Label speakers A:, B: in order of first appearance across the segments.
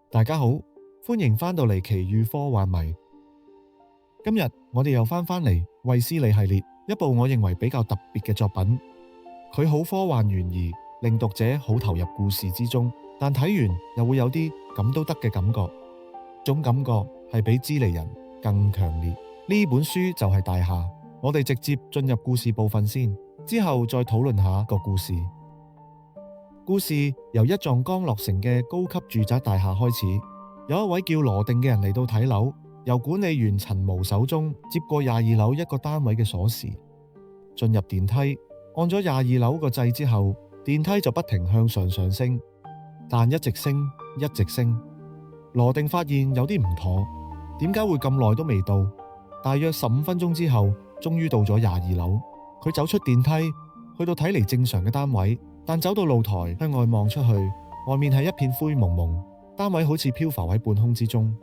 A: 大家好，歡迎返到嚟奇遇科幻迷。今日我哋又返嚟衛斯理系列，一部我認為比較特別嘅作品。佢好科幻懸疑，令讀者好投入故事之中，但睇完又會有啲咁都得嘅感覺。種感覺係比知離人更強烈。呢本書就係《大廈》，我哋直接進入故事部分先，之後再討論下個故事。故事由一幢剛落成嘅高級住宅大廈開始，有一位叫羅定嘅人嚟到睇樓，由管理員陳毛手中接過22樓一個單位嘅鎖匙，進入電梯，按咗22樓個掣之後，電梯就不停向上升，但一直升，一直升。羅定發現有啲唔妥，點解會咁耐都未到？大約15分鐘之後，終於到咗22樓。佢走出電梯，去到睇嚟正常嘅單位。但走到露台向外望出去，外面係一片灰蒙蒙，單位好似漂浮喺半空之中。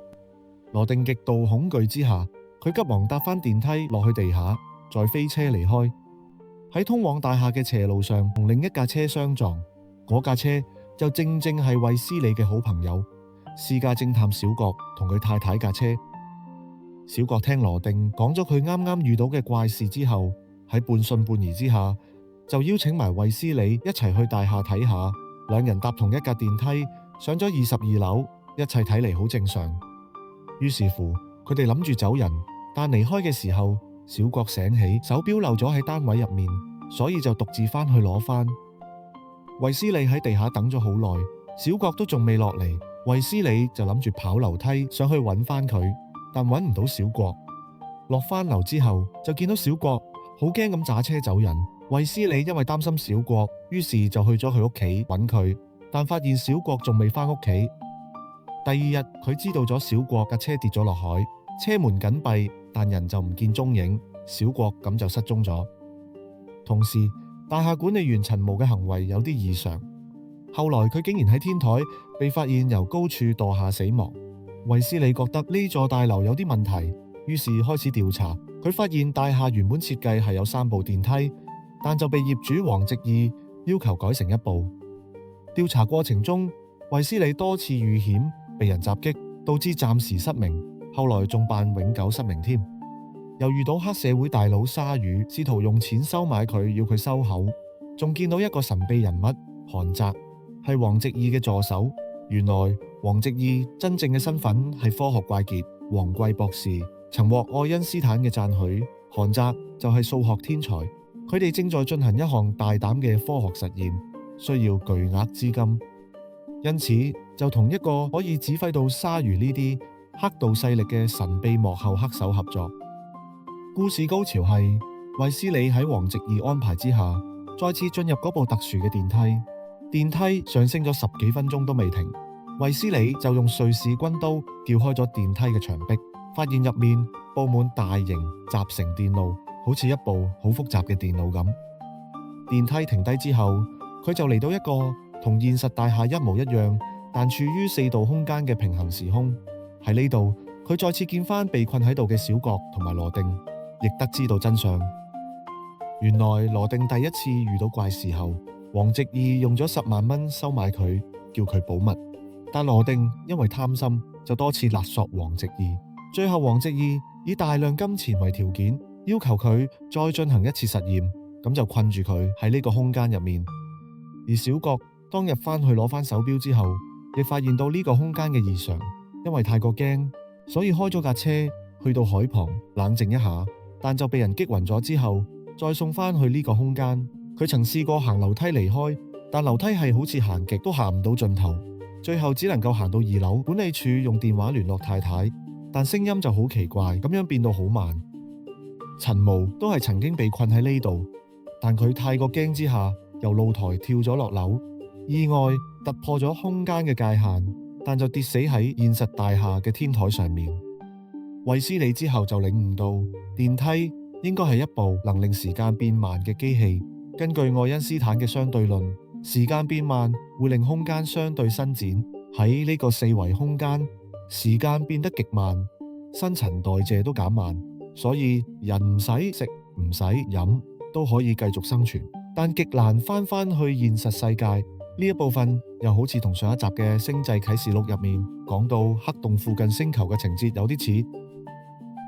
A: 羅定極度恐懼之下，佢急忙搭返電梯落去地下，再飛車離開。喺通往大廈嘅斜路上，同另一架車相撞，嗰架車就正係衛斯理嘅好朋友私家偵探小郭同佢太太架車。小郭聽羅定講咗佢啱啱遇到嘅怪事之後，喺半信半疑之下，就邀請埋衛斯理一齊去大廈睇下。兩人搭同一架電梯上咗22樓，一切睇嚟好正常。於是乎，佢哋諗住走人，但離開嘅時候，小郭醒起手錶漏咗喺單位入面，所以就獨自返去攞返。衛斯理喺地下等咗好耐，小郭都仲未落嚟，衛斯理就諗住跑樓梯上去揾返佢，但揾唔到小郭。落返樓之後，就見到小郭好驚咁揸車走人。衛斯理因為擔心小郭，於是就去咗佢屋企揾佢，但發現小郭仲未返屋企。第二日，佢知道咗小郭架車跌咗落海，車門緊閉，但人就唔見蹤影，小郭咁就失蹤咗。同時，大廈管理員陳毛嘅行為有啲異常，後來佢竟然喺天台被發現由高處墮下死亡。衛斯理覺得呢座大樓有啲問題，於是開始調查。佢發現大廈原本設計係有3部電梯，但就被業主黃直義要求改成1部。調查過程中，衛斯理多次遇險，被人襲擊，導致暫時失明，後來仲扮永久失明添。又遇到黑社會大佬沙魚，試圖用錢收買佢，要佢收口。仲見到一個神秘人物韓澤，係黃直義嘅助手。原來黃直義真正嘅身份係科學怪傑黃貴博士，曾獲愛因斯坦嘅讚許。韓澤就係數學天才。佢哋正在進行一項大膽嘅科學實驗，需要巨額資金，因此就同一個可以指揮到鯊魚呢啲黑道勢力嘅神秘幕後黑手合作。故事高潮係衛斯理喺黃直義安排之下，再次進入嗰部特殊嘅電梯。電梯上升咗10幾分鐘都未停，衛斯理就用瑞士軍刀撬開咗電梯嘅牆壁，發現入面佈滿大型集成電路，好似一部好複雜嘅電腦咁。電梯停低之後，佢就嚟到一個同現實大廈一模一樣，但處於4度空間嘅平行時空。喺呢度，佢再次見翻被困喺度嘅小郭同埋羅定，亦得知道真相。原來羅定第一次遇到怪事後，黃直義用咗10萬蚊收買佢，叫佢保密。但羅定因為貪心，就多次勒索黃直義。最後黃直義以大量金錢為條件，要求佢再進行一次實驗，咁就困住佢喺呢個空間入面。而小郭當日返去攞返手錶之後，亦發現到呢個空間嘅異常，因為太過驚，所以開咗架車去到海旁冷靜一下，但就被人擊暈咗之後，再送返去呢個空間。佢曾試過行樓梯離開，但樓梯係好似行極都行唔到盡頭，最後只能夠行到2樓。管理處用電話聯絡太太，但聲音就好奇怪，咁樣變到好慢。陳毛都係曾經被困喺呢度，但佢太過驚之下，由露台跳咗落樓，意外突破咗空間嘅界限，但就跌死喺現實大廈嘅天台上面。衛斯理之後就領悟到，電梯應該係一部能令時間變慢嘅機器。根據愛因斯坦嘅相對論，時間變慢會令空間相對伸展。喺呢個4維空間，時間變得極慢，新陳代謝都減慢，所以人唔使食唔使飲都可以繼續生存，但極難返去現實世界。呢一部分又好似同上一集嘅星際啟示錄入面講到黑洞附近星球嘅情節有啲似，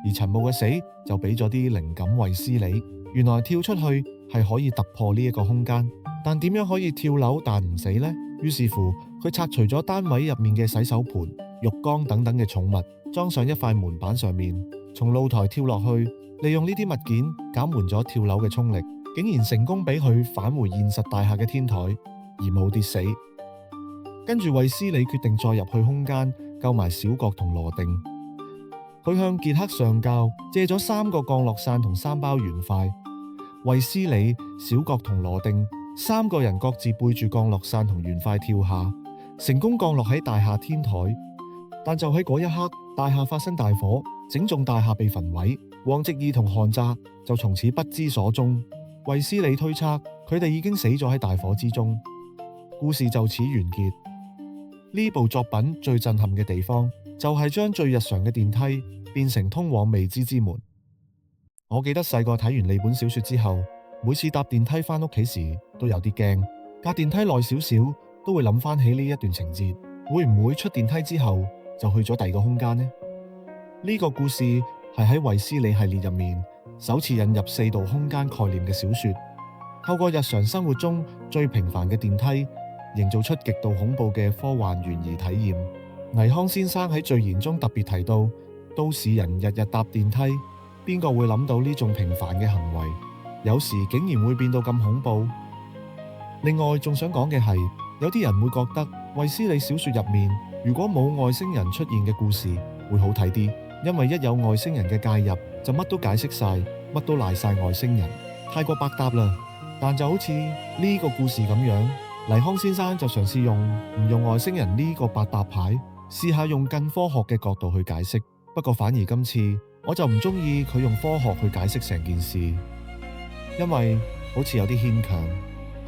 A: 而陳夢嘅死就俾咗啲靈感衛斯理，原來跳出去係可以突破呢一個空間，但點樣可以跳樓但唔死呢？於是乎佢拆除咗單位入面嘅洗手盆、浴缸等等嘅寵物，裝上一塊門板上面，從露台跳落去，利用呢啲物件減緩咗跳樓嘅衝力，竟然成功俾佢返回現實大廈嘅天台而冇跌死。跟住衛斯理決定再入去空間救埋小角同羅定，佢向傑克上校借咗3個降落傘同3包圓塊，衛斯理、小角同羅定3個人各自背住降落傘同圓塊跳下，成功降落喺大廈天台。但就喺嗰一刻，大廈發生大火，整棟大廈被焚毀，黃直義同韓澤就從此不知所蹤。衛斯理推測佢哋已經死咗喺大火之中，故事就此完結。呢部作品最震撼嘅地方就係將最日常嘅電梯變成通往未知之門。我記得細個睇完呢本小說之後，每次搭電梯返屋企時都有啲驚，隔電梯耐少少都會諗翻起呢一段情節，會唔會出電梯之後就去咗第二個空間呢？呢個故事係喺衛斯理系列入面首次引入4度空間概念嘅小說，透過日常生活中最平凡嘅電梯，營造出極度恐怖嘅科幻懸疑體驗。倪匡先生喺序言中特別提到，都市人日日搭電梯，邊個會諗到呢種平凡嘅行為，有時竟然會變到咁恐怖。另外仲想講嘅係，有啲人會覺得衛斯理小說入面如果冇外星人出現嘅故事會好睇啲，因為一有外星人嘅介入就乜都解釋晒，乜都賴晒外星人，太過百搭啦。但就好似呢個故事咁樣，倪匡先生就嘗試唔用外星人呢個百搭牌，試下用更科學嘅角度去解釋。不過反而今次我就唔中意佢用科學去解釋成件事，因為好似有啲牽強。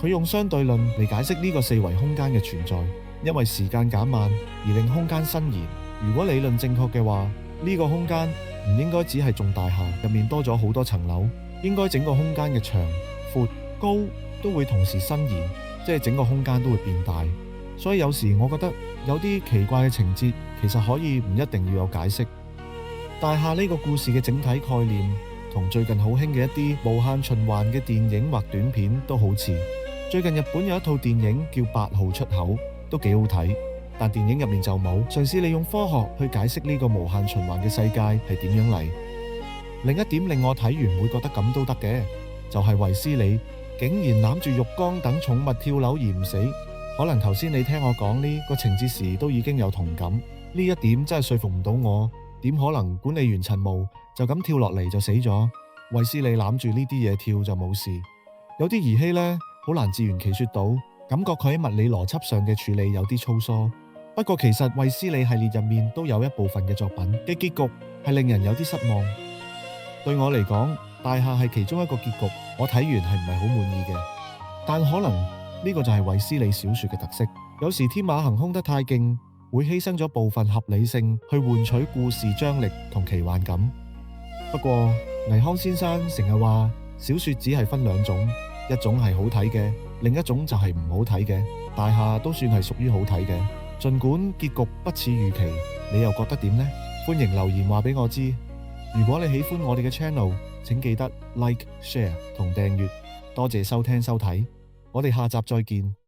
A: 佢用相對論嚟解釋呢個4維空間嘅存在，因為時間減慢而令空間伸延。如果理論正確嘅話，呢個空間唔應該只係棟大廈入面多咗好多層樓，應該整個空間嘅長、闊、高都會同時伸延，即係整個空間都會變大。所以有時我覺得有啲奇怪嘅情節其實可以唔一定要有解釋。大廈呢個故事嘅整體概念同最近好興嘅一啲無限循環嘅電影或短片都好似。最近日本有一套電影叫《8號出口》，都幾好睇，但電影入面就冇嘗試利用科學去解釋呢個無限循環嘅世界係點樣嚟。另一點令我睇完會覺得咁都得嘅，就係衛斯理竟然攬住浴缸等寵物跳樓而唔死。可能頭先你聽我講呢個情節時都已經有同感，呢一點真係說服唔到我。點可能管理員陳霧就咁跳落嚟就死咗？衛斯理攬住呢啲嘢跳就冇事。有啲兒戲呢，好難自圓其說到，感覺佢喺物理邏輯上嘅處理有啲粗疏。不過其實衛斯理系列入面都有一部分嘅作品嘅結局係令人有啲失望。對我嚟講，大廈係其中一個結局，我睇完係唔係好滿意嘅。但可能呢個就係衛斯理小說嘅特色，有時天馬行空得太勁，會犧牲咗部分合理性去換取故事張力同奇幻感。不過倪匡先生成日話小說只係分兩種，一種係好睇嘅，另一種就係唔好睇嘅。大廈都算係屬於好睇嘅，儘管結局不似預期，你又覺得點呢？歡迎留言話俾我知。如果你喜歡我哋嘅 channel， 請記得 like、share 同訂閱。多謝收聽收睇，我哋下集再見。